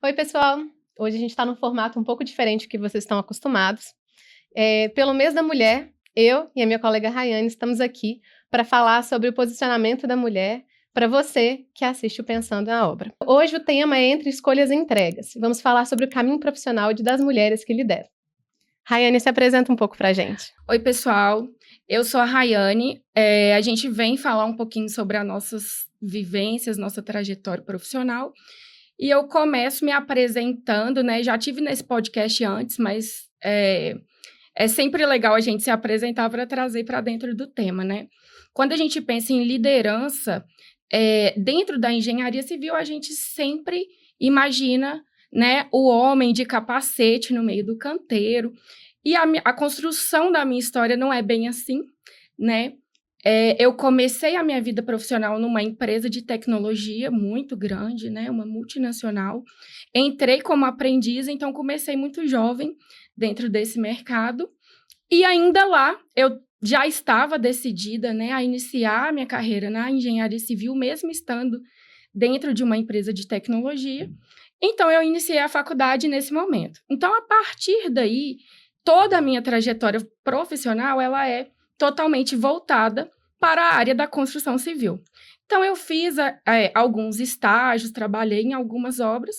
Oi, pessoal! Hoje a gente está num formato um pouco diferente do que vocês estão acostumados. Pelo mês da mulher, eu e a minha colega Rayane estamos aqui para falar sobre o posicionamento da mulher para você que assiste o Pensando na Obra. Hoje o tema é entre escolhas e entregas. Vamos falar sobre o caminho profissional das mulheres que lideram. Rayane, se apresenta um pouco para a gente. Oi, pessoal. Eu sou a Rayane. A gente vem falar um pouquinho sobre as nossas vivências, nossa trajetória profissional. E eu começo me apresentando, né? Já tive nesse podcast antes, mas é sempre legal a gente se apresentar para trazer para dentro do tema, né? Quando a gente pensa em liderança, dentro da engenharia civil, a gente sempre imagina, né, o homem de capacete no meio do canteiro. E a construção da minha história não é bem assim, né? Eu comecei a minha vida profissional numa empresa de tecnologia muito grande, né? Uma multinacional. Entrei como aprendiz, então comecei muito jovem dentro desse mercado. E ainda lá, eu já estava decidida, né, a iniciar a minha carreira na engenharia civil, mesmo estando dentro de uma empresa de tecnologia. Então, eu iniciei a faculdade nesse momento. Então, a partir daí, toda a minha trajetória profissional, ela é totalmente voltada para a área da construção civil. Então, eu fiz alguns estágios, trabalhei em algumas obras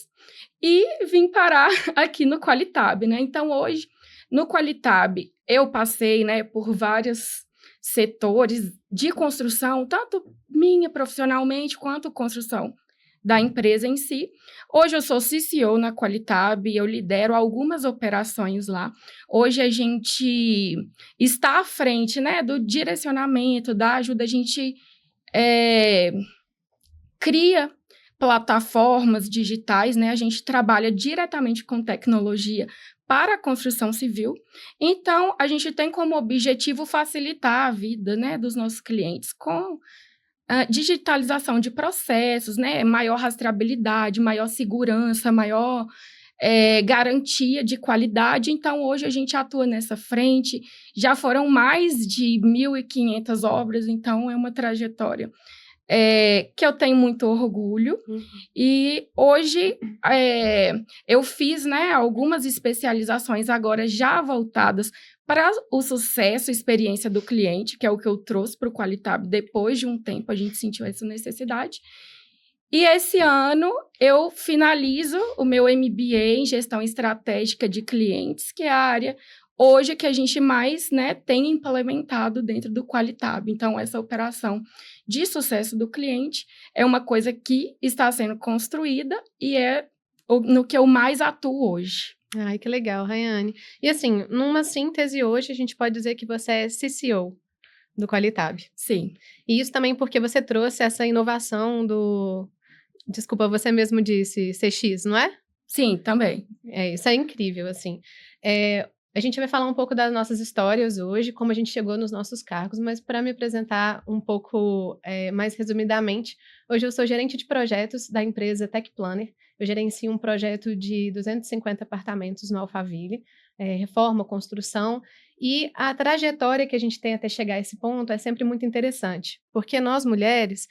e vim parar aqui no Qualitab, né? Então, hoje, no Qualitab, eu passei, né, por vários setores de construção, tanto minha profissionalmente, quanto construção da empresa em si. Hoje eu sou CCO na Qualitab, eu lidero algumas operações lá. Hoje a gente está à frente, né, do direcionamento, da ajuda, a gente cria plataformas digitais, né? A gente trabalha diretamente com tecnologia para a construção civil. Então, a gente tem como objetivo facilitar a vida, né, dos nossos clientes com digitalização de processos, né, maior rastreabilidade, maior segurança, maior garantia de qualidade. Então, hoje a gente atua nessa frente. Já foram mais de 1.500 obras, então é uma trajetória que eu tenho muito orgulho. E hoje eu fiz, né, algumas especializações agora já voltadas para o sucesso e experiência do cliente, que é o que eu trouxe para o Qualitab. Depois de um tempo, a gente sentiu essa necessidade. E esse ano eu finalizo o meu MBA em Gestão Estratégica de Clientes, que é a área hoje que a gente mais, né, tem implementado dentro do Qualitab. Então, essa operação de sucesso do cliente é uma coisa que está sendo construída e é no que eu mais atuo hoje. Ai, que legal, Rayane. E assim, numa síntese hoje, a gente pode dizer que você é CCO do Qualitab. Sim. E isso também porque você trouxe essa inovação do... Desculpa, você mesmo disse CX, não é? Sim, também. Isso é incrível, assim. A gente vai falar um pouco das nossas histórias hoje, como a gente chegou nos nossos cargos, mas para me apresentar um pouco mais resumidamente, hoje eu sou gerente de projetos da empresa Tech Planner. Eu gerencio um projeto de 250 apartamentos no Alphaville, reforma, construção, e a trajetória que a gente tem até chegar a esse ponto é sempre muito interessante, porque nós mulheres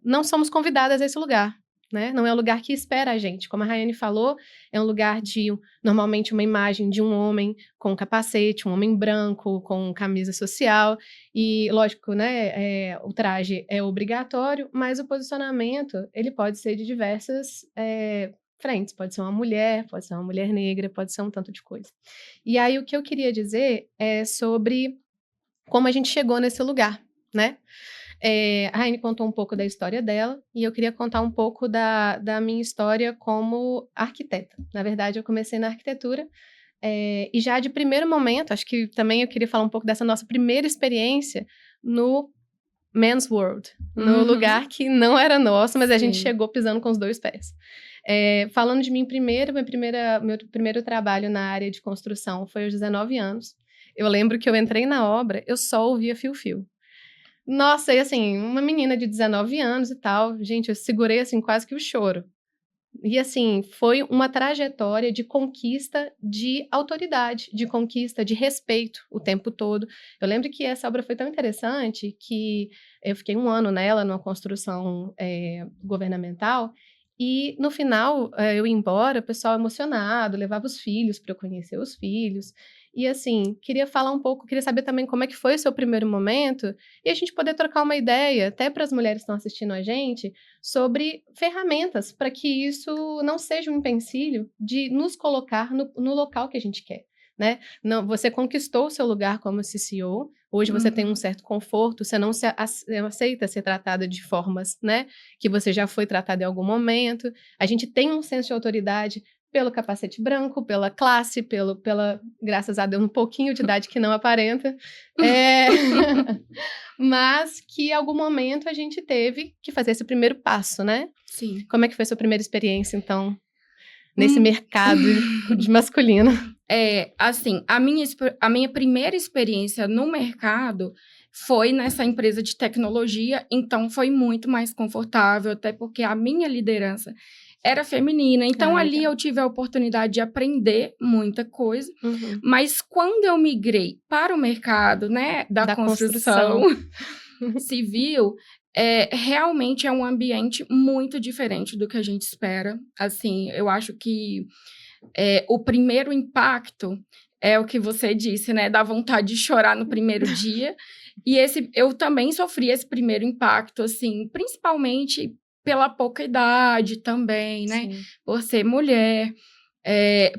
não somos convidadas a esse lugar. Né? Não é um lugar que espera a gente. Como a Rayane falou, é um lugar de, normalmente, uma imagem de um homem com capacete, um homem branco, com camisa social, e, lógico, né, o traje é obrigatório, mas o posicionamento, ele pode ser de diversas frentes. Pode ser uma mulher negra, pode ser um tanto de coisa. E aí, o que eu queria dizer é sobre como a gente chegou nesse lugar, né? A Raine contou um pouco da história dela e eu queria contar um pouco da minha história como arquiteta. Na verdade, eu comecei na arquitetura e já de primeiro momento, acho que também eu queria falar um pouco dessa nossa primeira experiência no Men's World, no lugar que não era nosso, mas a gente chegou pisando com os dois pés. Falando de mim primeiro, meu primeiro trabalho na área de construção foi aos 19 anos. Eu lembro que eu entrei na obra, eu só ouvia fio-fio. Nossa, e assim, uma menina de 19 anos e tal, gente, eu segurei assim quase que o choro. E assim, foi uma trajetória de conquista de autoridade, de conquista de respeito o tempo todo. Eu lembro que essa obra foi tão interessante que eu fiquei um ano nela, numa construção governamental, E no final, eu ia embora, o pessoal emocionado, levava os filhos para eu conhecer os filhos. E assim, queria falar um pouco, queria saber também como é que foi o seu primeiro momento e a gente poder trocar uma ideia, até para as mulheres que estão assistindo a gente, sobre ferramentas para que isso não seja um empecilho de nos colocar no local que a gente quer, né? Não, você conquistou o seu lugar como CCO, hoje você tem um Uhum. certo conforto, você não aceita ser tratada de formas, né, que você já foi tratada em algum momento. A gente tem um senso de autoridade pelo capacete branco, pela classe, pela, graças a Deus, um pouquinho de idade que não aparenta. É... Mas que em algum momento a gente teve que fazer esse primeiro passo, né? Sim. Como é que foi a sua primeira experiência, então, nesse Hum. mercado de masculino? Assim, a minha primeira experiência no mercado foi nessa empresa de tecnologia, então foi muito mais confortável, até porque a minha liderança era feminina. Então, Ah, ali legal. eu tive a oportunidade de aprender muita coisa, Uhum. mas quando eu migrei para o mercado, né, da Da construção construção. civil, realmente é um ambiente muito diferente do que a gente espera. Assim, eu acho que o primeiro impacto é o que você disse, né? Dá vontade de chorar no primeiro dia. E eu também sofri esse primeiro impacto, assim, principalmente pela pouca idade também, né? Sim. Por ser mulher,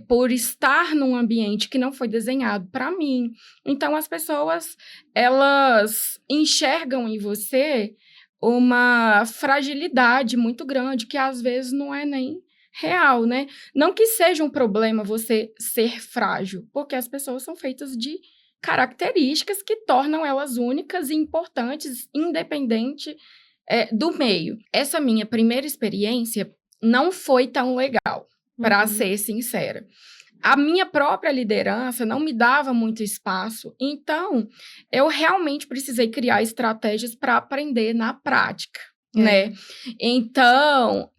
por estar num ambiente que não foi desenhado para mim. Então, as pessoas, elas enxergam em você uma fragilidade muito grande, que às vezes não é nem real, né? Não que seja um problema você ser frágil, porque as pessoas são feitas de características que tornam elas únicas e importantes, independente, do meio. Essa minha primeira experiência não foi tão legal, para Uhum. ser sincera. A minha própria liderança não me dava muito espaço, então eu realmente precisei criar estratégias para aprender na prática, É. né? Então,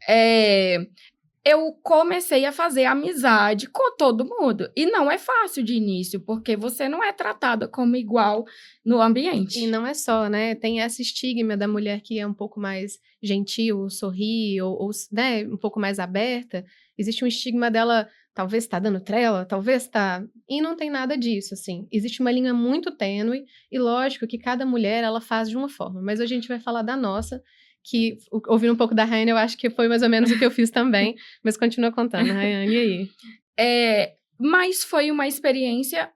eu comecei a fazer amizade com todo mundo. E não é fácil de início, porque você não é tratada como igual no E ambiente. não é só, né, tem esse estigma da mulher que é um pouco mais gentil, sorri ou né, um pouco mais aberta, existe um estigma dela, talvez tá dando trela, talvez tá e não tem nada disso, assim, existe uma linha muito tênue e lógico que cada mulher ela faz de uma forma, mas hoje a gente vai falar da nossa, que ouvindo um pouco da Raiane eu acho que foi mais ou menos o que eu fiz também, mas continua contando, Raiane, e aí? Mas foi uma experiência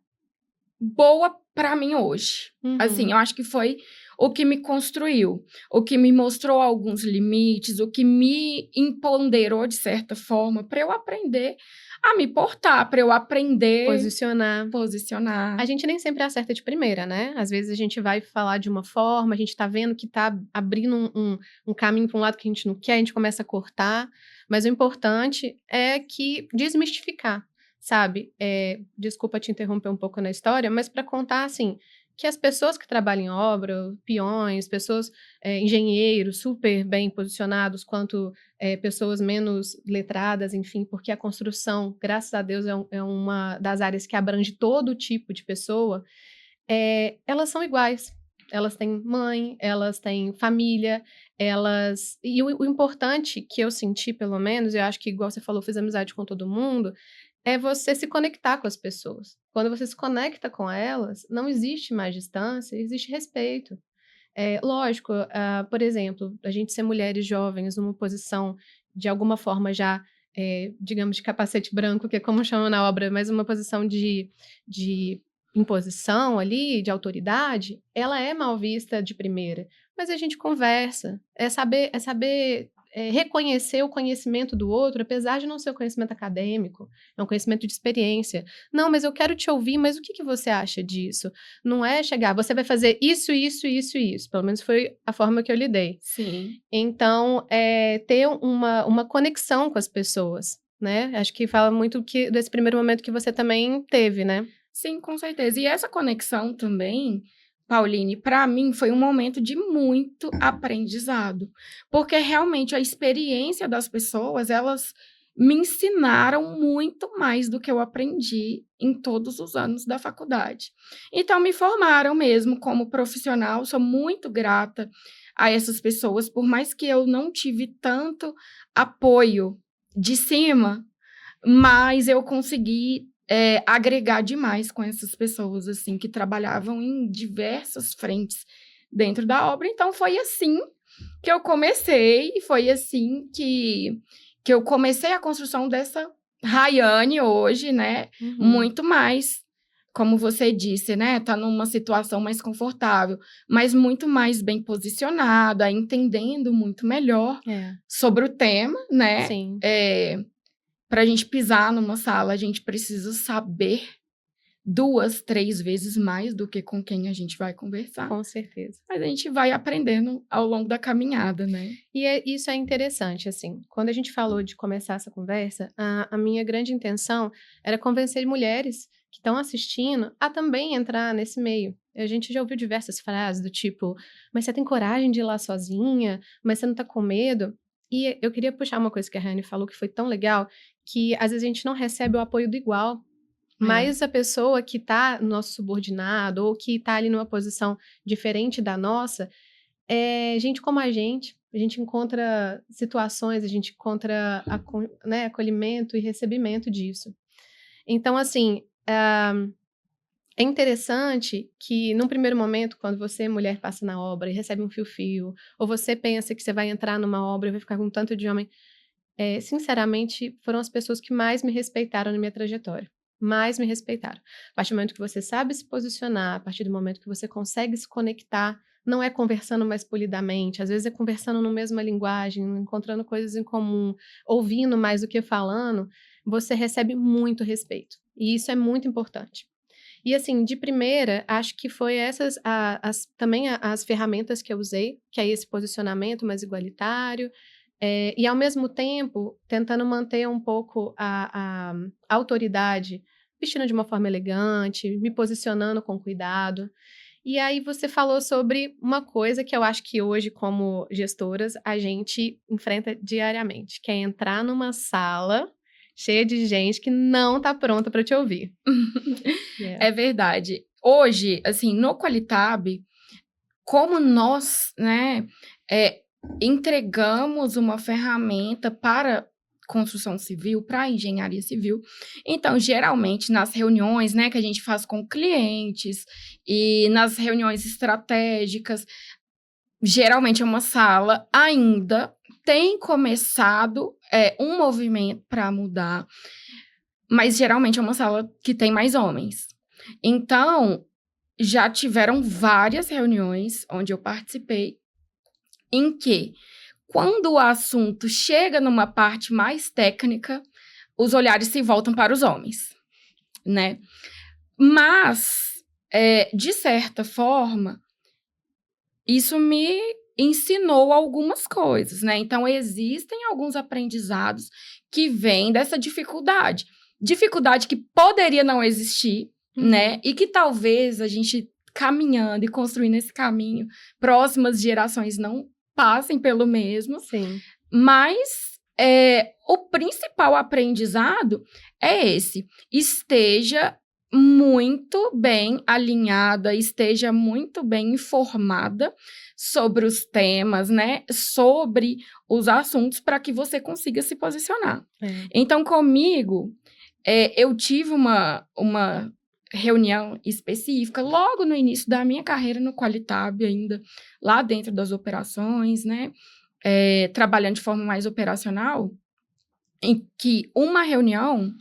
boa para mim hoje. Assim, Uhum. eu acho que foi o que me construiu, o que me mostrou alguns limites, o que me empoderou de certa forma para eu aprender a me portar, para eu aprender Posicionar. posicionar. A gente nem sempre acerta de primeira, né? Às vezes a gente vai falar de uma forma, a gente tá vendo que tá abrindo um caminho para um lado que a gente não quer, a gente começa a cortar, mas o importante é que desmistificar, sabe? Desculpa te interromper um pouco na história, mas para contar assim, que as pessoas que trabalham em obra, peões, pessoas, engenheiros super bem posicionados, quanto pessoas menos letradas, enfim, porque a construção, graças a Deus, é uma das áreas que abrange todo tipo de pessoa, elas são iguais. Elas têm mãe, elas têm família, elas. E o importante que eu senti, pelo menos, eu acho que, igual você falou, fiz amizade com todo mundo, é você se conectar com as pessoas. Quando você se conecta com elas, não existe mais distância, existe respeito. Lógico, por exemplo, a gente ser mulheres jovens numa posição de alguma forma já, digamos, de capacete branco, que é como chamam na obra, mas uma posição de imposição ali, de autoridade, ela é mal vista de primeira. Mas a gente conversa, é saber reconhecer o conhecimento do outro, apesar de não ser o conhecimento acadêmico, é um conhecimento de experiência. Não, mas eu quero te ouvir, mas o que que você acha disso? Não é chegar, você vai fazer isso, isso, isso e isso. Pelo menos foi a forma que eu lidei. Sim. Então, ter uma conexão com as pessoas, né? Acho que fala muito desse primeiro momento que você também teve, né? Sim, com certeza. E essa conexão também, Pauline, para mim foi um momento de muito aprendizado, porque realmente a experiência das pessoas, elas me ensinaram muito mais do que eu aprendi em todos os anos da faculdade. Então, me formaram mesmo como profissional, sou muito grata a essas pessoas, por mais que eu não tive tanto apoio de cima, mas eu consegui agregar demais com essas pessoas, assim, que trabalhavam em diversas frentes dentro da obra. Então, foi assim que eu comecei, e foi assim que eu comecei a construção dessa Rayane hoje, né? Muito mais, como você disse, né? Tá numa situação mais confortável, mas muito mais bem posicionada, entendendo muito melhor sobre o tema, né? Sim. Para a gente pisar numa sala, a gente precisa saber 2, 3 vezes mais do que com quem a gente vai conversar. Com certeza. Mas a gente vai aprendendo ao longo da caminhada, né? E isso é interessante, assim, quando a gente falou de começar essa conversa, a minha grande intenção era convencer mulheres que estão assistindo a também entrar nesse meio. A gente já ouviu diversas frases do tipo, mas você tem coragem de ir lá sozinha? Mas você não tá com medo? E eu queria puxar uma coisa que a Rani falou que foi tão legal, que às vezes a gente não recebe o apoio do igual. Mas a pessoa que está no nosso subordinado ou que está ali numa posição diferente da nossa, gente como a gente encontra situações, a gente encontra né, acolhimento e recebimento disso. Então, assim, é interessante que, num primeiro momento, quando você, mulher, passa na obra e recebe um fio-fio, ou você pensa que você vai entrar numa obra e vai ficar com tanto de homem, sinceramente, foram as pessoas que mais me respeitaram na minha trajetória. Mais me respeitaram. A partir do momento que você sabe se posicionar, a partir do momento que você consegue se conectar, não é conversando mais polidamente, às vezes é conversando na mesma linguagem, encontrando coisas em comum, ouvindo mais do que falando, você recebe muito respeito. E isso é muito importante. E assim, de primeira, acho que foi essas também as ferramentas que eu usei, que é esse posicionamento mais igualitário, e, ao mesmo tempo, tentando manter um pouco a autoridade, vestindo de uma forma elegante, me posicionando com cuidado. E aí você falou sobre uma coisa que eu acho que hoje, como gestoras, a gente enfrenta diariamente, que é entrar numa sala cheia de gente que não está pronta para te ouvir. É verdade. Hoje, assim, no Qualitab, como nós, né, entregamos uma ferramenta para construção civil, para engenharia civil. Então, geralmente, nas reuniões, né, que a gente faz com clientes e nas reuniões estratégicas, geralmente é uma sala, ainda tem começado um movimento para mudar, mas geralmente é uma sala que tem mais homens. Então, já tiveram várias reuniões onde eu participei, em que, quando o assunto chega numa parte mais técnica, os olhares se voltam para os homens, né? Mas, de certa forma, isso me ensinou algumas coisas, né? Então, existem alguns aprendizados que vêm dessa dificuldade. Dificuldade que poderia não existir, né? E que talvez a gente, caminhando e construindo esse caminho, próximas gerações não passem pelo mesmo. Sim. Mas o principal aprendizado é esse. Esteja muito bem alinhada, esteja muito bem informada sobre os temas, né? Sobre os assuntos, para que você consiga se posicionar. Então, comigo, eu tive uma reunião específica logo no início da minha carreira no Qualitab, ainda lá dentro das operações, né? Trabalhando de forma mais operacional, em que uma reunião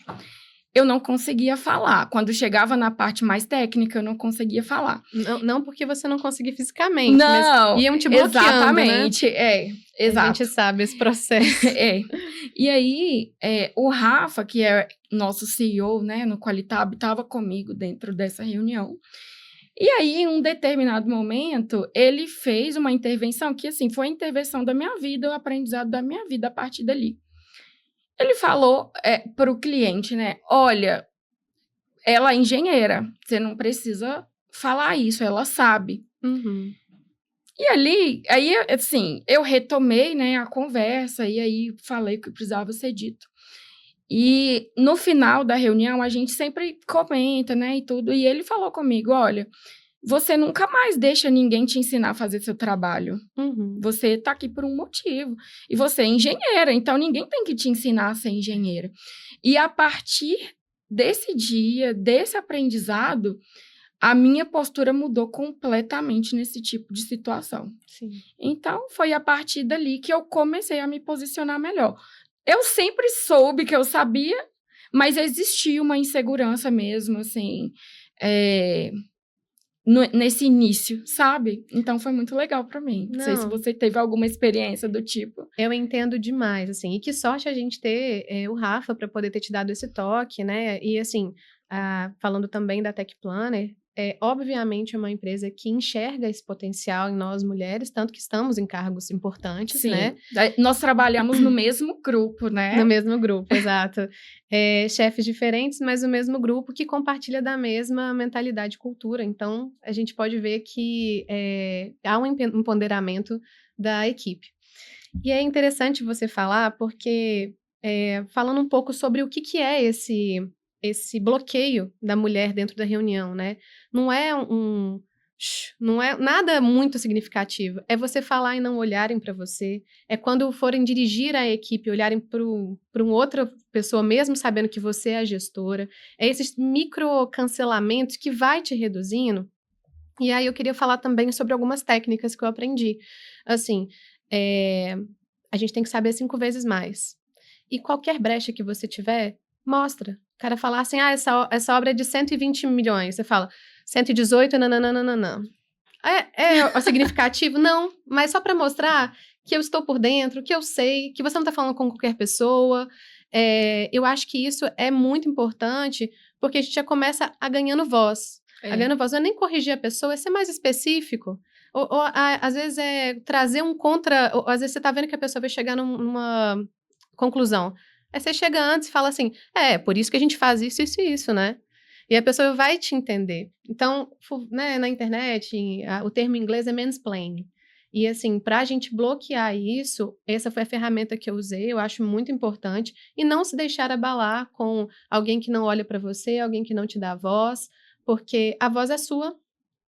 eu não conseguia falar. Quando chegava na parte mais técnica, eu não conseguia falar. Não porque você não conseguia fisicamente, não, mas iam te bloqueando, exatamente, né? Exato. A gente sabe esse processo. E aí, o Rafa, que é nosso CEO, né, no Qualitab, estava comigo dentro dessa reunião. E aí, em um determinado momento, ele fez uma intervenção que, assim, foi a intervenção da minha vida, o aprendizado da minha vida a partir dali. Ele falou para o cliente, né, olha, ela é engenheira, você não precisa falar isso, ela sabe. E ali, aí, assim, eu retomei, né, a conversa, e aí falei o que precisava ser dito. E no final da reunião, a gente sempre comenta, né, e tudo, e ele falou comigo, olha, você nunca mais deixa ninguém te ensinar a fazer seu trabalho. Uhum. Você tá aqui por um motivo. E você é engenheira, então ninguém tem que te ensinar a ser engenheira. E a partir desse dia, desse aprendizado, a minha postura mudou completamente nesse tipo de situação. Sim. Então, foi a partir dali que eu comecei a me posicionar melhor. Eu sempre soube que eu sabia, mas existia uma insegurança mesmo, assim, nesse início, sabe? Então, foi muito legal para mim. Não sei se você teve alguma experiência do tipo. Eu entendo demais, assim, e que sorte a gente ter o Rafa para poder ter te dado esse toque, né? E assim, falando também da Tech Planner, obviamente é uma empresa que enxerga esse potencial em nós mulheres, tanto que estamos em cargos importantes, Sim. né? Nós trabalhamos no mesmo grupo, né? No mesmo grupo, exato. Chefes diferentes, mas o mesmo grupo que compartilha da mesma mentalidade e cultura. Então, a gente pode ver que há um empoderamento da equipe. E é interessante você falar, porque falando um pouco sobre o que é esse bloqueio da mulher dentro da reunião, né? Não é nada muito significativo. É você falar e não olharem para você. É quando forem dirigir a equipe, olharem para uma outra pessoa, mesmo sabendo que você é a gestora. É esses micro cancelamentos que vai te reduzindo. E aí eu queria falar também sobre algumas técnicas que eu aprendi. Assim, a gente tem que saber 5 vezes mais. E qualquer brecha que você tiver, mostra. O cara falar assim, essa obra é de 120 milhões. Você fala, 118, nananana. É significativo? Não, mas só para mostrar que eu estou por dentro, que eu sei, que você não está falando com qualquer pessoa. Eu acho que isso é muito importante, porque a gente já começa a ganhando voz. A ganhando voz não é nem corrigir a pessoa, é ser mais específico. Às vezes é trazer um contra... Ou, às vezes você está vendo que a pessoa vai chegar numa conclusão. Aí você chega antes e fala assim, por isso que a gente faz isso, isso e isso, né? E a pessoa vai te entender. Então, né, na internet, o termo em inglês é mansplaining. E assim, para a gente bloquear isso, essa foi a ferramenta que eu usei, eu acho muito importante. E não se deixar abalar com alguém que não olha para você, alguém que não te dá voz, porque a voz é sua,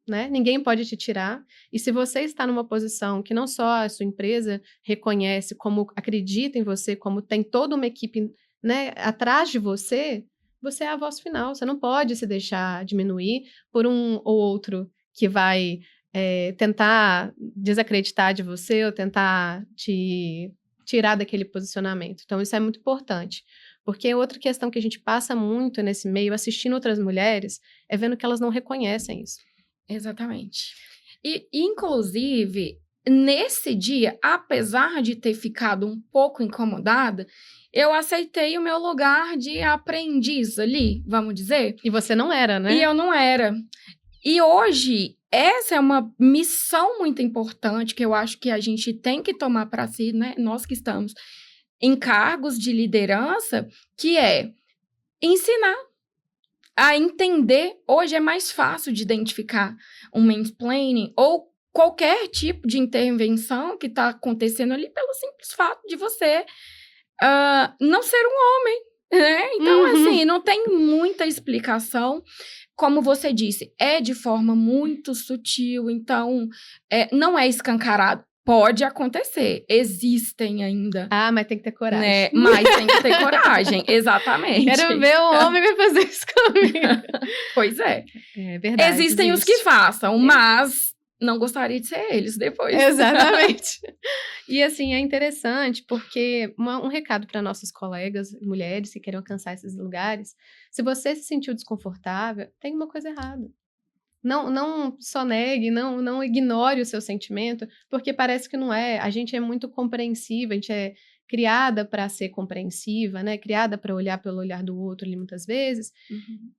né? Ninguém pode te tirar. E se você está numa posição que não só a sua empresa reconhece, como acredita em você, como tem toda uma equipe, né, atrás de você, você é a voz final. Você não pode se deixar diminuir por um ou outro que vai tentar desacreditar de você ou tentar te tirar daquele posicionamento. Então, isso é muito importante. Porque outra questão que a gente passa muito nesse meio, assistindo outras mulheres, é vendo que elas não reconhecem isso. Exatamente. E, inclusive, nesse dia, apesar de ter ficado um pouco incomodada, eu aceitei o meu lugar de aprendiz ali, vamos dizer. E você não era, né? E eu não era. E hoje, essa é uma missão muito importante que eu acho que a gente tem que tomar para si, né? Nós que estamos em cargos de liderança, que é ensinar a entender. Hoje é mais fácil de identificar um mansplaining ou qualquer tipo de intervenção que está acontecendo ali pelo simples fato de você não ser um homem, né? Então, assim, não tem muita explicação. Como você disse, é de forma muito sutil, então não é escancarado. Pode acontecer, existem ainda. Mas tem que ter coragem. Né? Mas tem que ter coragem, exatamente. Quero ver o homem vai fazer isso comigo. Pois é. É verdade. Existem os que façam, mas não gostaria de ser eles depois. Exatamente. E assim, é interessante porque um recado para nossas colegas mulheres que querem alcançar esses lugares, se você se sentiu desconfortável, tem uma coisa errada. Não só negue, não ignore o seu sentimento, porque parece que não é. A gente é muito compreensiva, a gente é criada para ser compreensiva, né? Criada para olhar pelo olhar do outro ali muitas vezes.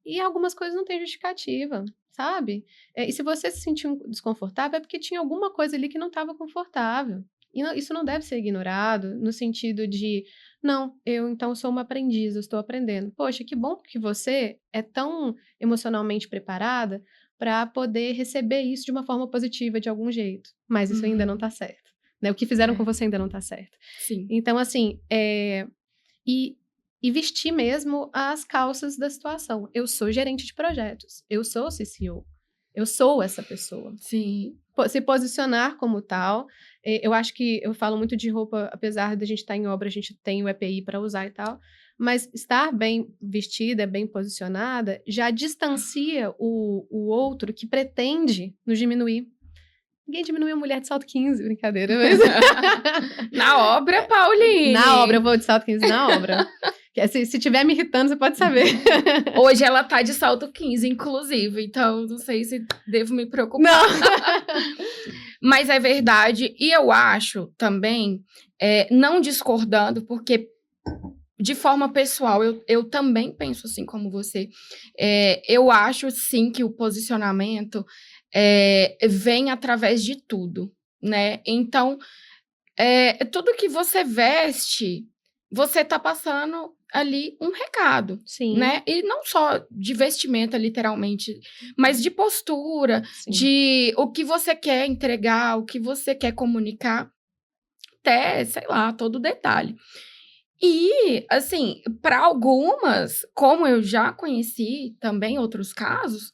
E algumas coisas não têm justificativa, sabe? E se você se sentiu desconfortável, é porque tinha alguma coisa ali que não estava confortável. E isso não deve ser ignorado no sentido de, não, eu então sou uma aprendiz, eu estou aprendendo. Poxa, que bom que você é tão emocionalmente preparada para poder receber isso de uma forma positiva de algum jeito. Mas isso ainda não está certo. Né? O que fizeram com você ainda não está certo. Sim. Então, assim, e vestir mesmo as calças da situação. Eu sou gerente de projetos, eu sou CCO. Eu sou essa pessoa. Sim. Se posicionar como tal. Eu acho que eu falo muito de roupa, apesar de a gente estar em obra, a gente tem o EPI para usar e tal, mas estar bem vestida, bem posicionada, já distancia o outro que pretende nos diminuir. Ninguém diminui a mulher de salto 15, brincadeira, mas... Na obra, Pauline! Na obra, eu vou de salto 15 na obra. Se tiver me irritando, você pode saber. Hoje ela tá de salto 15, inclusive, então não sei se devo me preocupar. Não. Mas é verdade, e eu acho também, não discordando, porque de forma pessoal, eu também penso assim como você. Eu acho, sim, que o posicionamento vem através de tudo, né? Então, tudo que você veste, você tá passando ali um recado, Sim. né? E não só de vestimenta, literalmente, mas de postura, Sim. de o que você quer entregar, o que você quer comunicar, até, sei lá, todo detalhe. E, assim, para algumas, como eu já conheci também outros casos,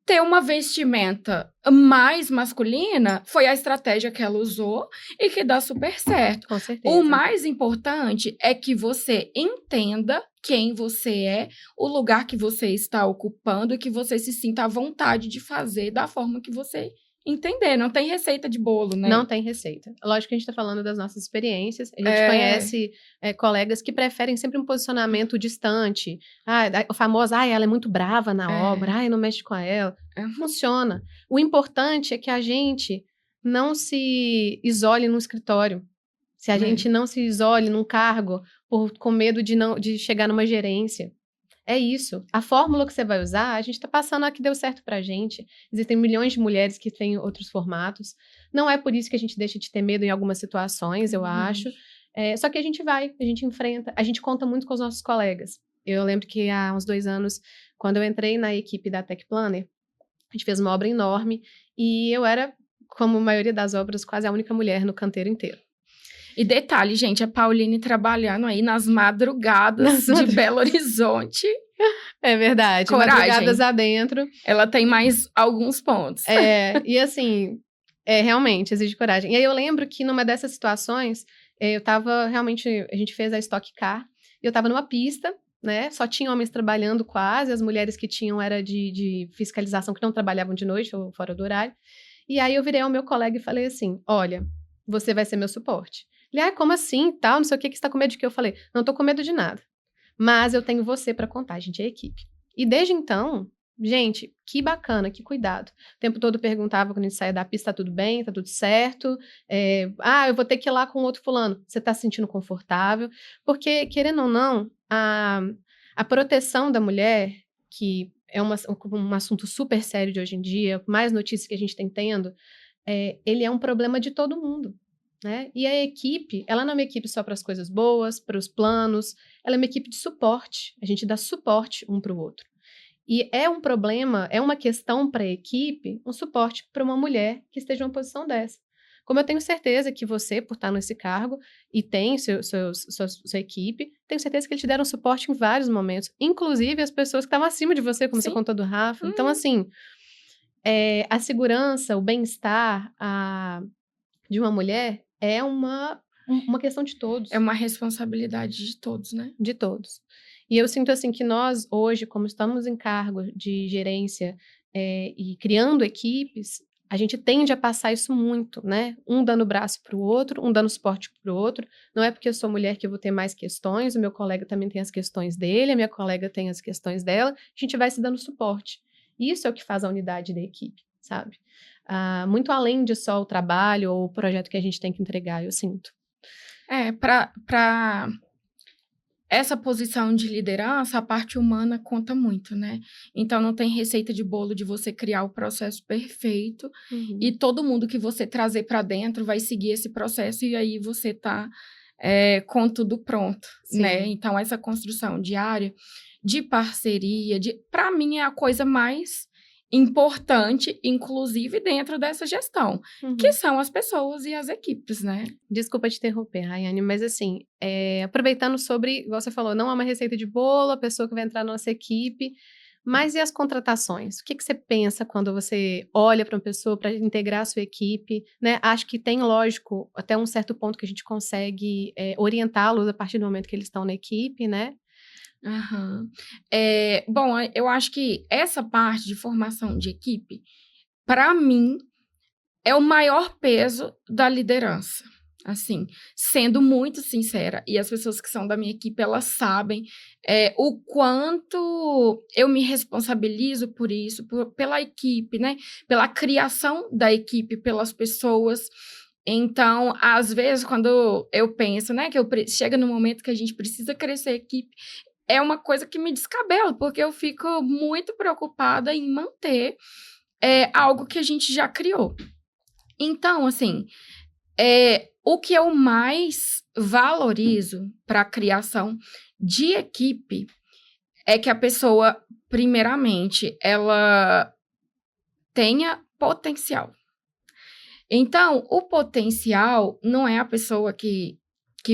ter uma vestimenta mais masculina foi a estratégia que ela usou e que dá super certo. Com certeza. O mais importante é que você entenda quem você é, o lugar que você está ocupando e que você se sinta à vontade de fazer da forma que você entender. Não tem receita de bolo, né? Não tem receita. Lógico que a gente tá falando das nossas experiências. A gente conhece colegas que preferem sempre um posicionamento distante. O famoso, ela é muito brava na obra, não mexe com ela. Funciona. O importante é que a gente não se isole no escritório. Se a gente não se isole num cargo com medo de chegar numa gerência. É isso. A fórmula que você vai usar, a gente está passando a que deu certo pra gente. Existem milhões de mulheres que têm outros formatos. Não é por isso que a gente deixa de ter medo em algumas situações, eu acho. Só que a gente enfrenta, a gente conta muito com os nossos colegas. Eu lembro que há uns 2 anos, quando eu entrei na equipe da Tech Planner, a gente fez uma obra enorme e eu era, como a maioria das obras, quase a única mulher no canteiro inteiro. E detalhe, gente, a Pauline trabalhando aí nas madrugadas de Belo Horizonte. É verdade. Coragem. Madrugadas adentro. Ela tem mais alguns pontos. E assim, realmente, exige coragem. E aí eu lembro que numa dessas situações, eu tava realmente, a gente fez a Stock Car, e eu tava numa pista, né, só tinha homens trabalhando quase, as mulheres que tinham era de fiscalização, que não trabalhavam de noite ou fora do horário. E aí eu virei ao meu colega e falei assim, olha, você vai ser meu suporte. Ele, como assim, tal, não sei o que você tá com medo de quê? Eu falei, não tô com medo de nada, mas eu tenho você pra contar, a gente é equipe. E desde então, gente, que bacana, que cuidado. O tempo todo perguntava quando a gente saía da pista, tá tudo bem, tá tudo certo? Eu vou ter que ir lá com outro fulano. Você tá se sentindo confortável? Porque, querendo ou não, a proteção da mulher, que é um assunto super sério de hoje em dia, mais notícias que a gente tem tendo, ele é um problema de todo mundo. Né? E a equipe, ela não é uma equipe só para as coisas boas, para os planos, ela é uma equipe de suporte. A gente dá suporte um para o outro. E é um problema, é uma questão para a equipe, um suporte para uma mulher que esteja em uma posição dessa. Como eu tenho certeza que você, por estar nesse cargo, e tem sua equipe, tenho certeza que eles te deram suporte em vários momentos, inclusive as pessoas que estavam acima de você, como você contou do Rafa. Então, assim, a segurança, o bem-estar de uma mulher é uma questão de todos. É uma responsabilidade de todos, né? De todos. E eu sinto assim que nós, hoje, como estamos em cargo de gerência e criando equipes, a gente tende a passar isso muito, né? Um dando o braço para o outro, um dando suporte para o outro. Não é porque eu sou mulher que eu vou ter mais questões, o meu colega também tem as questões dele, a minha colega tem as questões dela, a gente vai se dando suporte. Isso é o que faz a unidade da equipe, sabe? Muito além de só o trabalho ou o projeto que a gente tem que entregar, eu sinto. Para essa posição de liderança, a parte humana conta muito, né? Então, não tem receita de bolo de você criar o processo perfeito e todo mundo que você trazer para dentro vai seguir esse processo e aí você tá com tudo pronto, né? Então, essa construção diária de parceria, para mim, é a coisa mais importante, inclusive dentro dessa gestão, que são as pessoas e as equipes, né? Desculpa te interromper, Rayane, mas assim, aproveitando sobre, igual você falou, não é uma receita de bolo, a pessoa que vai entrar na nossa equipe, Mas e as contratações? O que que você pensa quando você olha para uma pessoa para integrar a sua equipe, né? Acho que tem, lógico, até um certo ponto que a gente consegue, orientá-los a partir do momento que eles estão na equipe, né? Aham. Bom, eu acho que essa parte de formação de equipe, para mim, é o maior peso da liderança. Assim, sendo muito sincera, e as pessoas que são da minha equipe, elas sabem o quanto eu me responsabilizo por isso, pela equipe, né? Pela criação da equipe, pelas pessoas. Então, às vezes, quando eu penso, né, que chega no momento que a gente precisa crescer a equipe, é uma coisa que me descabela, porque eu fico muito preocupada em manter algo que a gente já criou. Então, assim, o que eu mais valorizo para a criação de equipe é que a pessoa, primeiramente, ela tenha potencial. Então, o potencial não é a pessoa que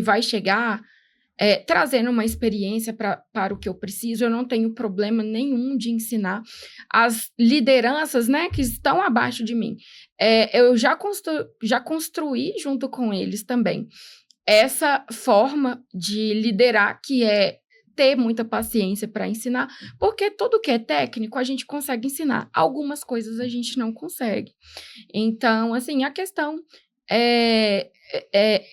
vai chegar trazendo uma experiência para o que eu preciso. Eu não tenho problema nenhum de ensinar as lideranças, né, que estão abaixo de mim. Eu já construí junto com eles também essa forma de liderar, que é ter muita paciência para ensinar, porque tudo que é técnico a gente consegue ensinar, algumas coisas a gente não consegue. Então, assim, a questão é,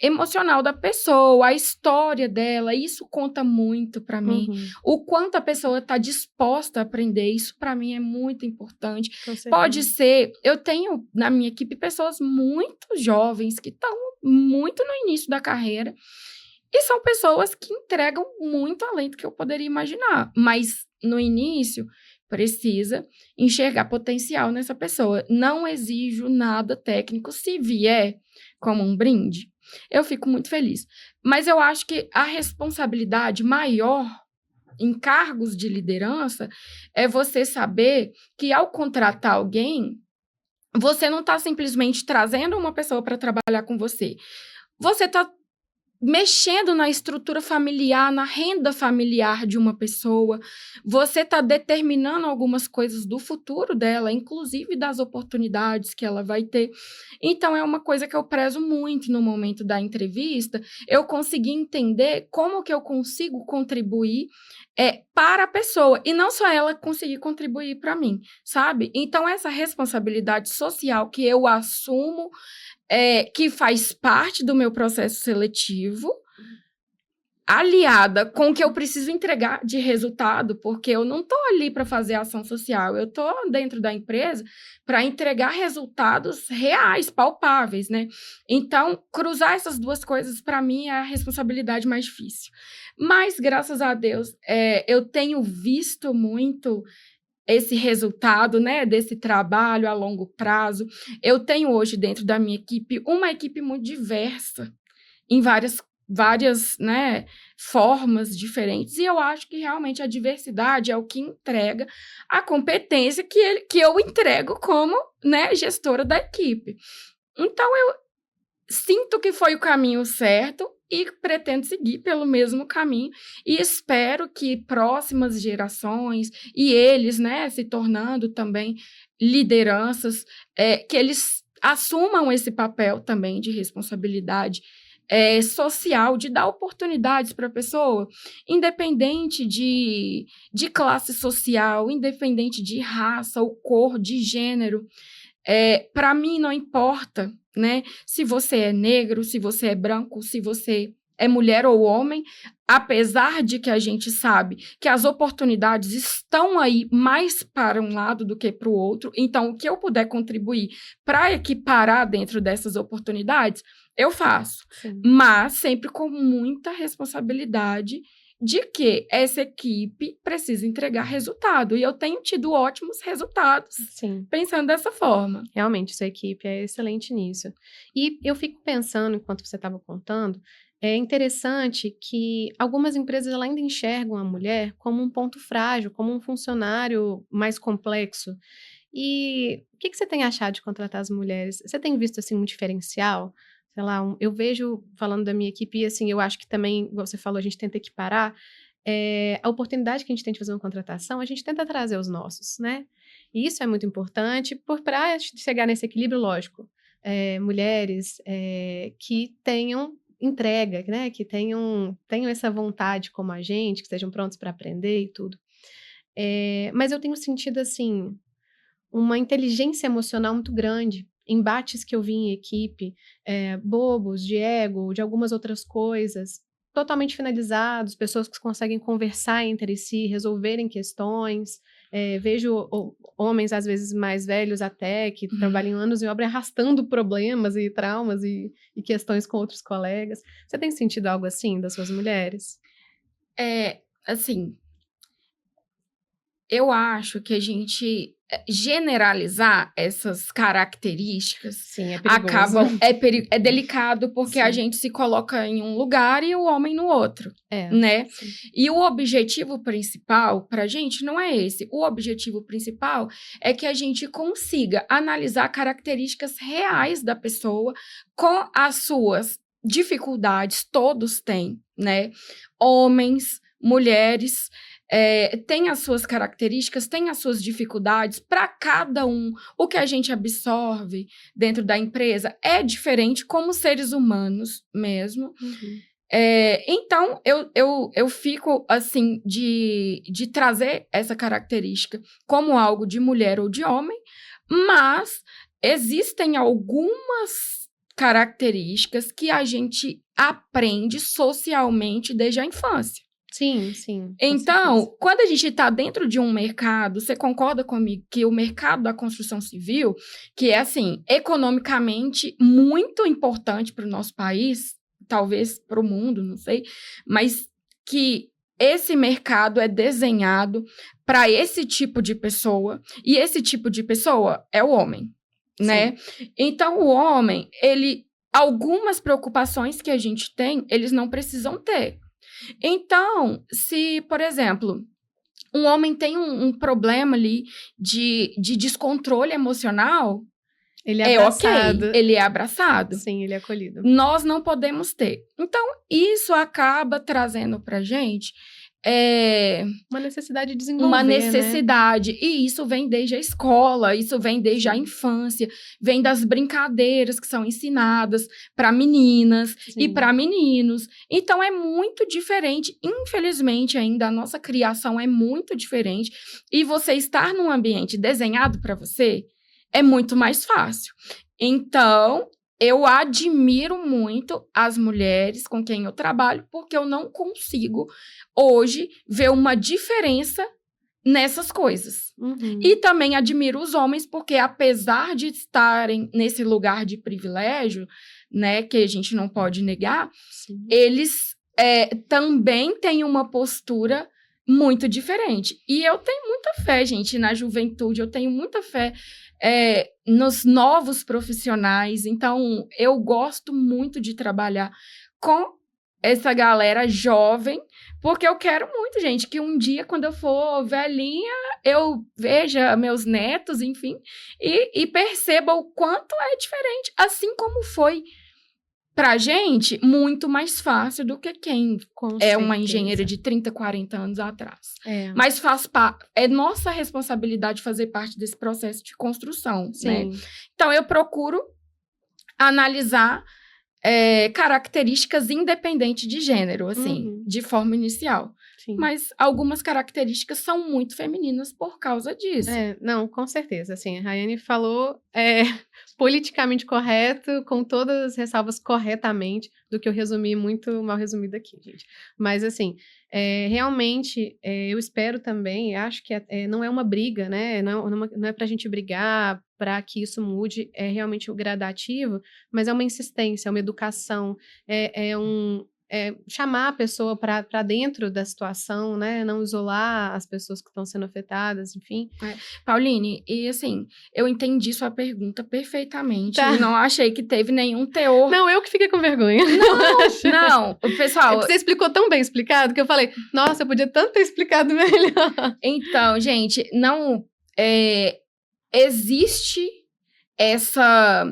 emocional da pessoa, a história dela, isso conta muito para mim. Uhum, O quanto a pessoa está disposta a aprender, isso para mim é muito importante. com Pode certeza. ser, eu tenho na minha equipe pessoas muito jovens que estão muito no início da carreira e são pessoas que entregam muito além do que eu poderia imaginar, mas no início precisa enxergar potencial nessa pessoa. Não exijo nada técnico, se vier como um brinde, eu fico muito feliz. Mas eu acho que a responsabilidade maior em cargos de liderança é você saber que ao contratar alguém, você não está simplesmente trazendo uma pessoa para trabalhar com você. Você está mexendo na estrutura familiar, na renda familiar de uma pessoa, você está determinando algumas coisas do futuro dela, inclusive das oportunidades que ela vai ter. Então, é uma coisa que eu prezo muito no momento da entrevista, eu conseguir entender como que eu consigo contribuir para a pessoa, e não só ela conseguir contribuir para mim, sabe? Então, essa responsabilidade social que eu assumo que faz parte do meu processo seletivo, aliada com o que eu preciso entregar de resultado, porque eu não estou ali para fazer ação social, eu estou dentro da empresa para entregar resultados reais, palpáveis, né? Então, cruzar essas duas coisas, para mim, é a responsabilidade mais difícil. Mas, graças a Deus, eu tenho visto muito esse resultado, né, desse trabalho a longo prazo. Eu tenho hoje dentro da minha equipe uma equipe muito diversa em várias, né, formas diferentes. E eu acho que realmente a diversidade é o que entrega a competência que eu entrego como, né, gestora da equipe. Então, eu sinto que foi o caminho certo e pretendo seguir pelo mesmo caminho e espero que próximas gerações e eles, né, se tornando também lideranças, que eles assumam esse papel também de responsabilidade social, de dar oportunidades para a pessoa, independente de classe social, independente de raça ou cor, de gênero. Para mim, não importa, né, se você é negro, se você é branco, se você é mulher ou homem, apesar de que a gente sabe que as oportunidades estão aí mais para um lado do que para o outro, então o que eu puder contribuir para equiparar dentro dessas oportunidades, eu faço, Sim. mas sempre com muita responsabilidade de que essa equipe precisa entregar resultado, e eu tenho tido ótimos resultados Sim. pensando dessa forma. Realmente, sua equipe é excelente nisso. E eu fico pensando, enquanto você estava contando, é interessante que algumas empresas ela ainda enxergam a mulher como um ponto frágil, como um funcionário mais complexo. E o que que você tem achado de contratar as mulheres? Você tem visto, assim, um diferencial? Sei lá, eu vejo, falando da minha equipe, e assim, eu acho que também, igual você falou, a gente tenta equiparar. a oportunidade que a gente tem de fazer uma contratação, a gente tenta trazer os nossos, né? E isso é muito importante para chegar nesse equilíbrio, lógico. Mulheres que tenham entrega, né? Que tenham essa vontade como a gente, que estejam prontos para aprender e tudo. Mas eu tenho sentido, assim, uma inteligência emocional muito grande. Embates que eu vi em equipe, bobos, de ego, de algumas outras coisas, totalmente finalizados, pessoas que conseguem conversar entre si, resolverem questões. Vejo homens, às vezes, mais velhos até, que trabalham anos em obra arrastando problemas e traumas e questões com outros colegas. Você tem sentido algo assim das suas mulheres? Assim, eu acho que a gente generalizar essas características Sim, é perigoso. é delicado porque a gente se coloca em um lugar e o homem no outro, né? Sim. E o objetivo principal pra gente não é esse. O objetivo principal é que a gente consiga analisar características reais da pessoa com as suas dificuldades, todos têm, né? Homens, mulheres, tem as suas características, tem as suas dificuldades para cada um. O que a gente absorve dentro da empresa é diferente como seres humanos mesmo. Então, eu fico, assim, de trazer essa característica como algo de mulher ou de homem, mas existem algumas características que a gente aprende socialmente desde a infância. Sim, sim. Então, quando a gente está dentro de um mercado, você concorda comigo que o mercado da construção civil, que é, assim, economicamente muito importante para o nosso país, talvez para o mundo, não sei, mas que esse mercado é desenhado para esse tipo de pessoa, e esse tipo de pessoa é o homem, né? Então, o homem, algumas preocupações que a gente tem, eles não precisam ter. Então, se, por exemplo, um homem tem um problema ali de descontrole emocional, ele é abraçado. Ok, ele é abraçado. Sim, ele é acolhido. Nós não podemos ter. Então, isso acaba trazendo pra gente uma necessidade de desenvolver, uma necessidade. Né? E isso vem desde a escola, isso vem desde a infância, vem das brincadeiras que são ensinadas para meninas e para meninos. Então, é muito diferente. Infelizmente, ainda a nossa criação é muito diferente. E você estar num ambiente desenhado para você é muito mais fácil. Então, eu admiro muito as mulheres com quem eu trabalho, porque eu não consigo, hoje, ver uma diferença nessas coisas. E também admiro os homens, porque apesar de estarem nesse lugar de privilégio, né, que a gente não pode negar, eles também têm uma postura muito diferente. E eu tenho muita fé, gente, na juventude, eu tenho muita fé nos novos profissionais. Então, eu gosto muito de trabalhar com essa galera jovem, porque eu quero muito, gente, que um dia, quando eu for velhinha, eu veja meus netos, enfim, e perceba o quanto é diferente, assim como foi pra gente muito mais fácil do que quem é uma engenheira de 30, 40 anos atrás. Mas é nossa responsabilidade fazer parte desse processo de construção, né? Então, eu procuro analisar características independentes de gênero, assim, de forma inicial. Mas algumas características são muito femininas por causa disso. Não, com certeza. Assim, a Rayane falou politicamente correto, com todas as ressalvas corretamente, do que eu resumi muito mal resumido aqui, gente. Mas, assim, realmente, eu espero também, acho que não é uma briga, né? Não é pra gente brigar para que isso mude, é realmente o gradativo, mas é uma insistência, é uma educação, chamar a pessoa para dentro da situação, né? Não isolar as pessoas que estão sendo afetadas, enfim. Pauline, e assim, eu entendi sua pergunta perfeitamente. E não achei que teve nenhum teor. Não, eu que fiquei com vergonha. Não, pessoal. Você explicou tão bem explicado que eu falei, nossa, eu podia tanto ter explicado melhor. Então, gente, não. Existe essa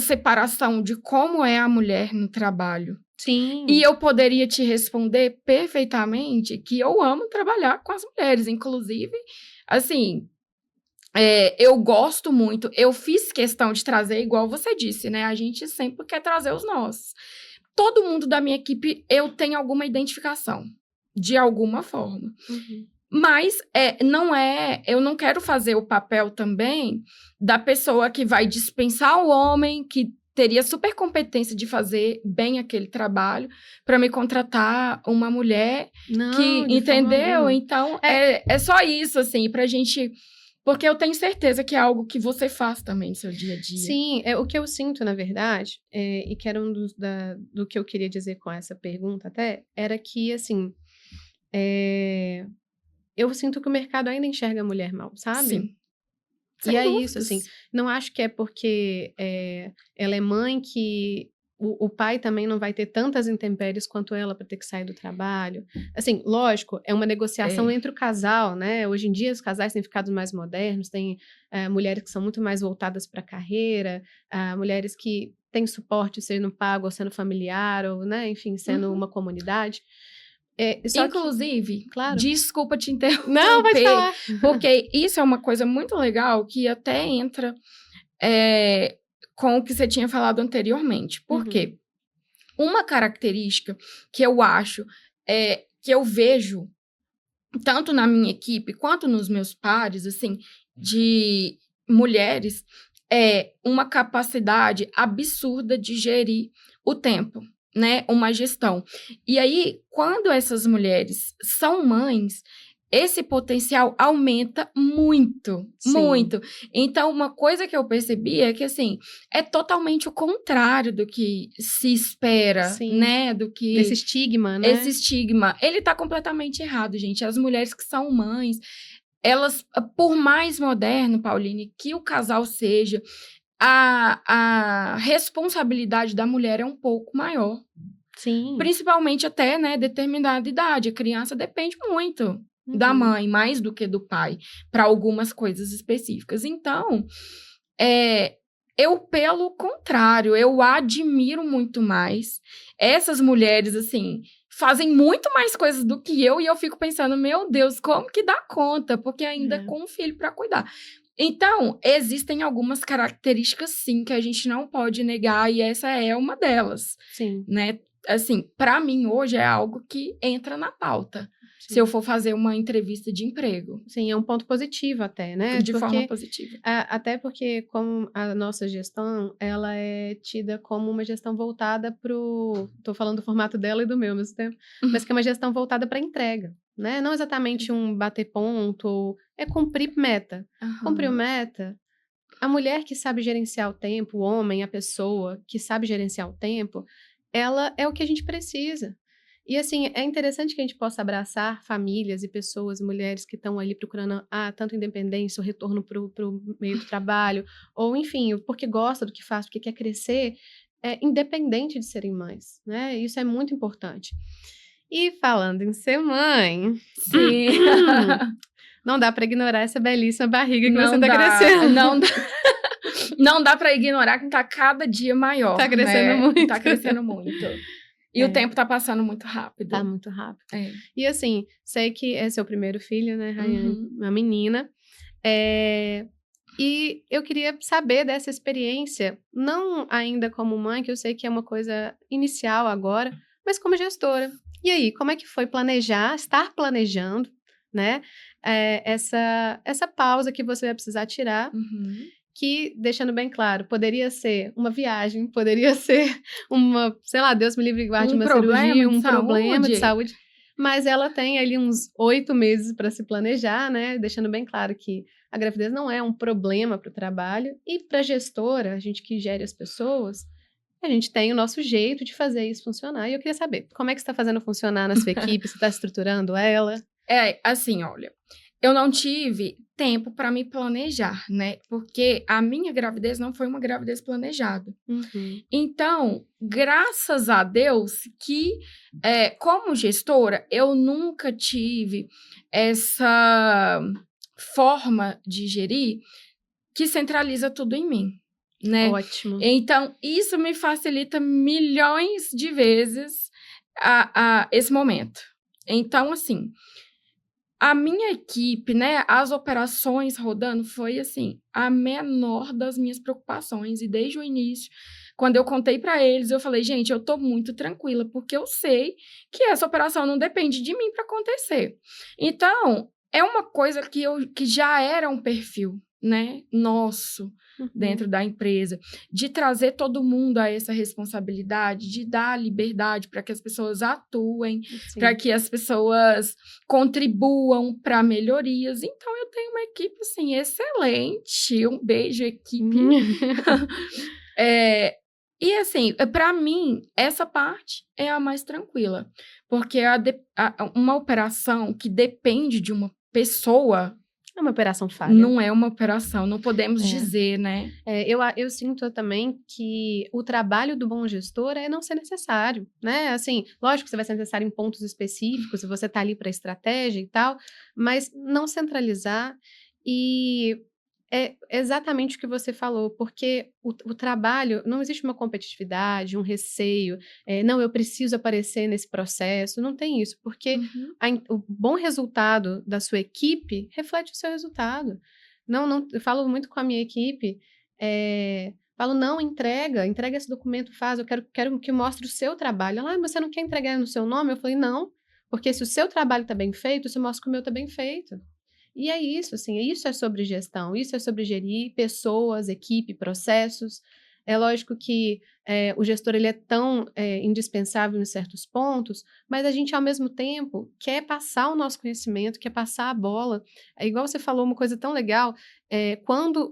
separação de como é a mulher no trabalho. Sim. E eu poderia te responder perfeitamente que eu amo trabalhar com as mulheres. Inclusive, assim, eu gosto muito. Eu fiz questão de trazer, igual você disse, né? A gente sempre quer trazer os nossos. Todo mundo da minha equipe, eu tenho alguma identificação, de alguma forma. Uhum. Mas eu não quero fazer o papel também da pessoa que vai dispensar o homem que teria super competência de fazer bem aquele trabalho para me contratar uma mulher que, Não, de forma entendeu? alguma. Então, É, é só isso, assim, pra gente... Porque eu tenho certeza que é algo que você faz também no seu dia a dia. sim, o que eu sinto, na verdade, e que era do que eu queria dizer com essa pergunta até, era que, assim, eu sinto que o mercado ainda enxerga a mulher mal, sabe? Sim, E sem é isso, assim, dúvidas. não acho que é porque ela é mãe que o pai também não vai ter tantas intempéries quanto ela para ter que sair do trabalho. Assim, lógico, é uma negociação É. entre o casal, né? Hoje em dia os casais têm ficado mais modernos, tem mulheres que são muito mais voltadas para a carreira, mulheres que têm suporte sendo pago ou sendo familiar, ou, né, enfim, sendo Uhum. uma comunidade. Só que, Inclusive, claro. desculpa te Não, pode interromper, falar. porque isso é uma coisa muito legal que até entra com o que você tinha falado anteriormente. Por Uhum, quê? Uma característica que eu acho, que eu vejo, tanto na minha equipe quanto nos meus pares, assim, de mulheres, é uma capacidade absurda de gerir o tempo, né? Uma gestão. E aí, quando essas mulheres são mães, esse potencial aumenta muito, sim. muito. Então, uma coisa que eu percebi é que, assim, é totalmente o contrário do que se espera, Sim, né? Do desse que estigma, esse né. estigma, ele tá completamente errado, gente. As mulheres que são mães, elas, por mais moderno, Pauline, que o casal seja, a responsabilidade da mulher é um pouco maior. Sim. Principalmente até, né, determinada idade. A criança depende muito da Uhum. mãe, mais do que do pai, para algumas coisas específicas. Então, é, eu, pelo contrário, eu admiro muito mais. Essas mulheres, assim, fazem muito mais coisas do que eu, e eu fico pensando, meu Deus, como que dá conta? Porque ainda É, com um filho para cuidar. Então, existem algumas características, sim, que a gente não pode negar, e essa é uma delas, sim, né? Assim, para mim, hoje é algo que entra na pauta, se eu sim. for fazer uma entrevista de emprego, Sim, é um ponto positivo até, né, de forma porque positiva. até porque como a nossa gestão, ela é tida como uma gestão voltada para o tô falando do formato dela e do meu ao mesmo tempo, mas que é uma gestão voltada pra entrega, né, não exatamente um bater ponto, é cumprir meta. Cumpriu Aham. meta, a mulher que sabe gerenciar o tempo, o homem, a pessoa que sabe gerenciar o tempo, ela é o que a gente precisa. E assim, é interessante que a gente possa abraçar famílias e pessoas, mulheres que estão ali procurando tanto independência, o retorno para o meio do trabalho, ou enfim, porque gosta do que faz, porque quer crescer, independente de serem mães, né? Isso é muito importante. E falando em ser mãe, Sim. não dá para ignorar essa belíssima barriga que você Não está dá, crescendo. não dá, não dá para ignorar que tá cada dia Tá maior, crescendo né? muito. Tá crescendo muito. E o É, tempo tá passando muito tá rápido. muito rápido. É. E assim, sei que é seu primeiro filho, né, Rayane? Uhum. Uma menina. E eu queria saber dessa experiência, não ainda como mãe, que eu sei que é uma coisa inicial agora, mas como gestora. E aí, como é que foi planejar, estar planejando, né, essa pausa que você vai precisar tirar, Uhum. que, deixando bem claro, poderia ser uma viagem, poderia ser uma, sei lá, Deus me livre e guarde, Um uma problema cirurgia, de um problema de saúde? saúde, mas ela tem ali uns 8 meses para se planejar, né, deixando bem claro que a gravidez não é um problema para o trabalho, e para a gestora, a gente que gere as pessoas, a gente tem o nosso jeito de fazer isso funcionar, e eu queria saber, como é que você está fazendo funcionar na sua equipe, você está estruturando ela? Assim, olha, eu não tive tempo para me planejar, né? Porque a minha gravidez não foi uma gravidez planejada. Uhum, Então, graças a Deus que, como gestora, eu nunca tive essa forma de gerir que centraliza tudo em mim. né? Ótimo. Então, isso me facilita milhões de vezes esse momento. Então, assim, a minha equipe, né, as operações rodando foi, assim, a menor das minhas preocupações. E desde o início, quando eu contei para eles, eu falei, gente, eu tô muito tranquila, porque eu sei que essa operação não depende de mim para acontecer. Então, é uma coisa que já era um perfil, né, nosso, dentro da empresa, de trazer todo mundo a essa responsabilidade, de dar liberdade para que as pessoas atuem, para que as pessoas contribuam para melhorias. Então, eu tenho uma equipe, assim, excelente. Um beijo, equipe. E, assim, para mim, essa parte é a mais tranquila. Porque uma operação que depende de uma pessoa É uma operação falha. não é uma operação, não podemos dizer, né? Eu sinto também que o trabalho do bom gestor é não ser necessário, né? Assim, lógico que você vai ser necessário em pontos específicos, se você está ali para estratégia e tal, mas não centralizar e é exatamente o que você falou, porque o trabalho, não existe uma competitividade, um receio, não, eu preciso aparecer nesse processo, não tem isso, porque o bom resultado da sua equipe reflete o seu resultado. Não, eu falo muito com a minha equipe, falo, não, entrega esse documento, faz, eu quero que mostre o seu trabalho. Ela, mas você não quer entregar no seu nome? Eu falei, não, porque se o seu trabalho está bem feito, você mostra que o meu está bem feito. E é isso, assim, isso é sobre gestão, isso é sobre gerir pessoas, equipe, processos. É lógico que o gestor ele é tão indispensável em certos pontos, mas a gente, ao mesmo tempo, quer passar o nosso conhecimento, quer passar a bola. É igual você falou, uma coisa tão legal, quando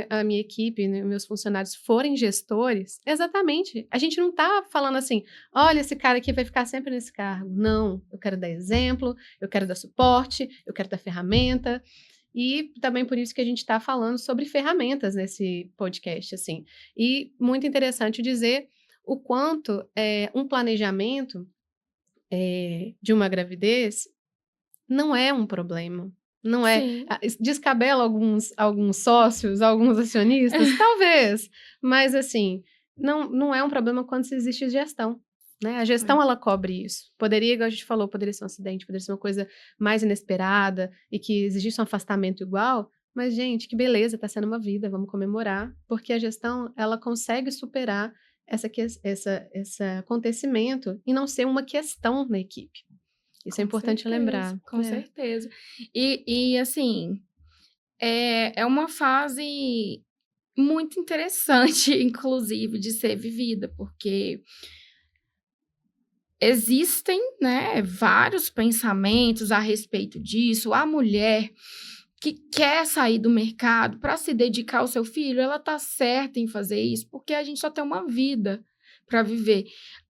a minha equipe, né, meus funcionários forem gestores, exatamente, a gente não está falando assim, olha, esse cara aqui vai ficar sempre nesse cargo. Não, eu quero dar exemplo, eu quero dar suporte, eu quero dar ferramenta. E também por isso que a gente está falando sobre ferramentas nesse podcast, assim. E muito interessante dizer o quanto um planejamento de uma gravidez não é um problema. Não é. Sim. Descabela alguns sócios, alguns acionistas, talvez. Mas, assim, não é um problema quando se existe gestão. Né? A gestão, ela cobre isso. Poderia, igual a gente falou, poderia ser um acidente, poderia ser uma coisa mais inesperada e que exigisse um afastamento igual. Mas, gente, que beleza, está sendo uma vida, vamos comemorar. Porque a gestão, ela consegue superar esse acontecimento e não ser uma questão na equipe. Isso é importante lembrar. Com certeza. E assim, é uma fase muito interessante, inclusive, de ser vivida, porque existem, né, vários pensamentos a respeito disso. A mulher que quer sair do mercado para se dedicar ao seu filho, ela está certa em fazer isso, porque a gente só tem uma vida para viver.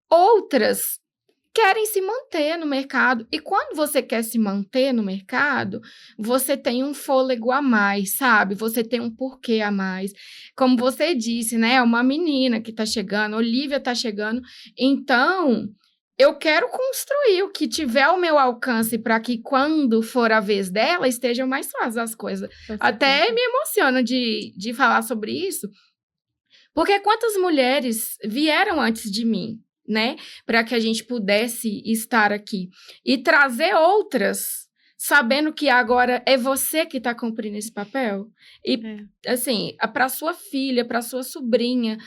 Outras querem se manter no mercado. E quando você quer se manter no mercado, você tem um fôlego a mais, sabe? Você tem um porquê a mais. Como você disse, né? Uma menina que está chegando, Olivia está chegando. Então, eu quero construir o que tiver ao meu alcance para que quando for a vez dela, estejam mais fáceis as coisas. Até me emociono de falar sobre isso, porque quantas mulheres vieram antes de mim, né? Para que a gente pudesse estar aqui. E trazer outras, sabendo que agora é você que está cumprindo esse papel. E, assim, para sua filha, para sua sobrinha,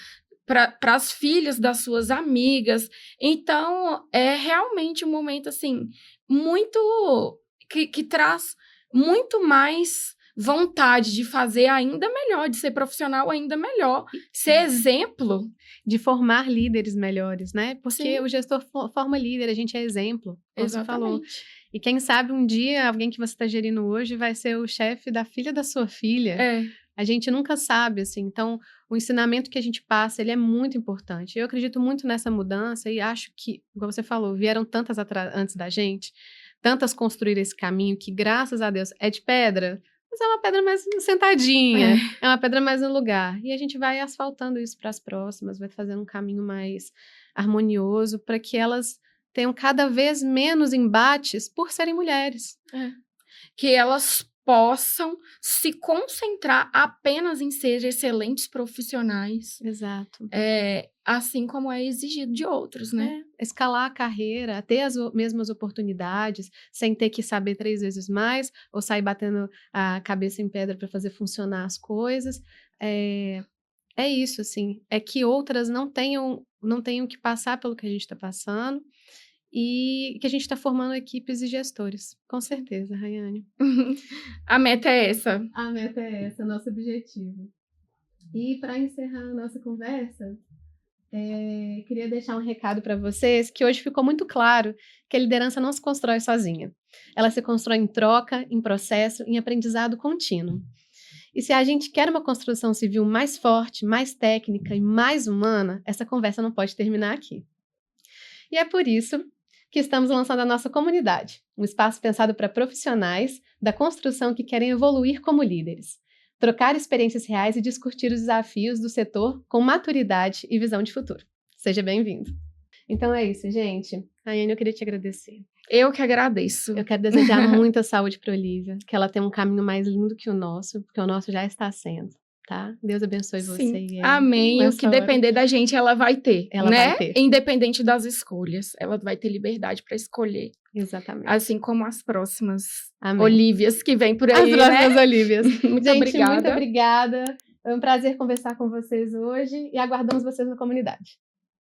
para as filhas das suas amigas. Então, é realmente um momento, assim, muito... que traz muito mais vontade de fazer ainda melhor, de ser profissional ainda melhor, ser exemplo. De formar líderes melhores, né? Porque o gestor forma líder, a gente é exemplo, como você falou. E quem sabe um dia alguém que você está gerindo hoje vai ser o chefe da filha da sua filha. A gente nunca sabe, assim. Então, o ensinamento que a gente passa, ele é muito importante. Eu acredito muito nessa mudança e acho que, como você falou, vieram tantas antes da gente, tantas construíram esse caminho que, graças a Deus, é de pedra, mas é uma pedra mais sentadinha, é uma pedra mais no lugar. E a gente vai asfaltando isso para as próximas, vai fazendo um caminho mais harmonioso para que elas tenham cada vez menos embates por serem mulheres. Que elas possam se concentrar apenas em ser excelentes profissionais, Exato. assim como é exigido de outros, né? Escalar a carreira, ter as mesmas oportunidades, sem ter que saber 3 vezes mais, ou sair batendo a cabeça em pedra para fazer funcionar as coisas. É isso, assim, é que outras não tenham que passar pelo que a gente está passando, e que a gente está formando equipes e gestores. Com certeza, Rayane. A meta é essa. A meta é essa, nosso objetivo. E para encerrar a nossa conversa, queria deixar um recado para vocês, que hoje ficou muito claro que a liderança não se constrói sozinha. Ela se constrói em troca, em processo, em aprendizado contínuo. E se a gente quer uma construção civil mais forte, mais técnica e mais humana, essa conversa não pode terminar aqui. E é por isso que estamos lançando a nossa comunidade, um espaço pensado para profissionais da construção que querem evoluir como líderes, trocar experiências reais e discutir os desafios do setor com maturidade e visão de futuro. Seja bem-vindo. Então é isso, gente. Rayane, eu queria te agradecer. Eu que agradeço. Eu quero desejar muita saúde para Olivia, que ela tenha um caminho mais lindo que o nosso, porque o nosso já está sendo, tá? Deus abençoe você. Sim. Amém. O que depender da gente, ela vai ter, ela né? vai ter. Independente das escolhas, ela vai ter liberdade para escolher. Exatamente. Assim como as próximas Amém. Olívias que vêm por aí, as próximas Olívias. Muito gente, obrigada. Muito obrigada. Foi um prazer conversar com vocês hoje e aguardamos vocês na comunidade.